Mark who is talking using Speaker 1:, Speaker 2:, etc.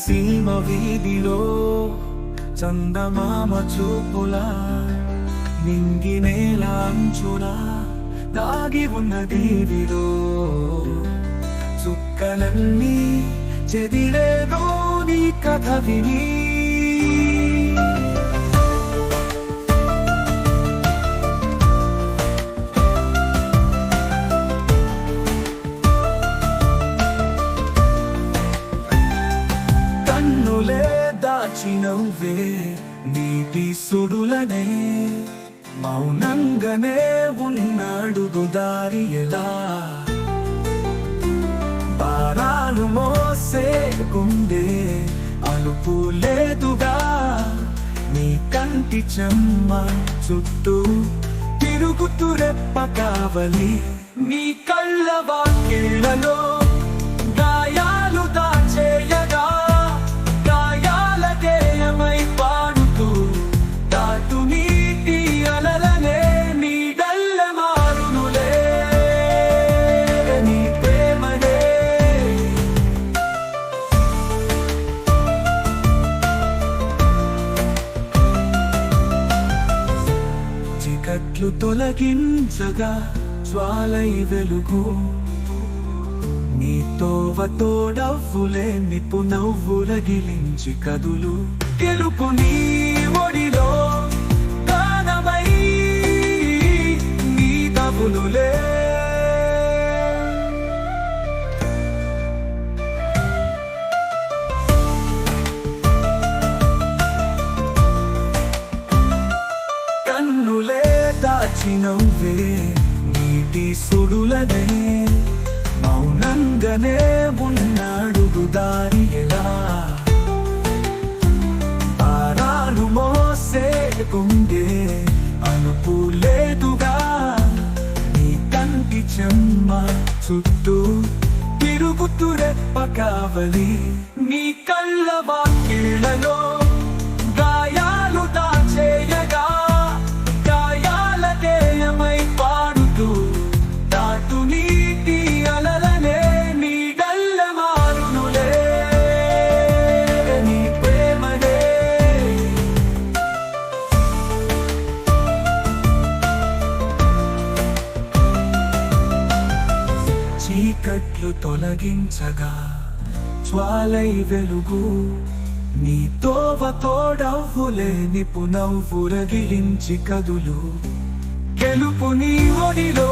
Speaker 1: సీమ వీధిలో చందమామ చూపులా నింగి నేల అంచున దాగి ఉన్న దీవిలో చుక్కలన్నీ చెదిరేదో నీ కథ విని కన్నులే దాచినవే నీటి సుడులనే మౌనంగానే ఉన్నాడు దారి ఎలా భారాలు మోసే గుండె అలుపు లేదుగా నీ కంటి చెమ్మ చుట్టూ తిరుగుతూ రెప్ప కావలి నీ కళ్ళ వాకిళ్లలో గాయాలు దాచేయగా గాయాల గేయమై పాడుతూ దాటు నీటి అలలనే నీడల్ల మారునులే నీ ప్రేమనే చీకట్లు తొలగించగా జ్వాలై వెలుగు నీతోవ తోడవ్వులే నిప్పు నవ్వుల గిలించి కదులు గెలుపు నీ ఒడిలో గానమై నీ తవులులే కన్నులే దాచినవే నీటి సుడులనే మౌనంగానే ఉన్నాడు దారి ఎలా భారాలు మోసే గుండె అలుపు లేదుగా నీ కంటి చెమ్మ చుట్టూ తిరుగుతూ రెప్ప కావలి నీ కళ్ళ వాకిళ్లలో గాయాలు దాచేయగా గాయాల గేయమై పాడుతూ దాటు నీటి అలలనే నీడల్ల మారునులే నీ ప్రేమనే చీకట్లు తొలగించగా జ్వాలై వెలుగు నీతోవ తోడవ్వులే నిపు నవ్వుల గిలించి కదులు గెలుపు నీ ఒడిలో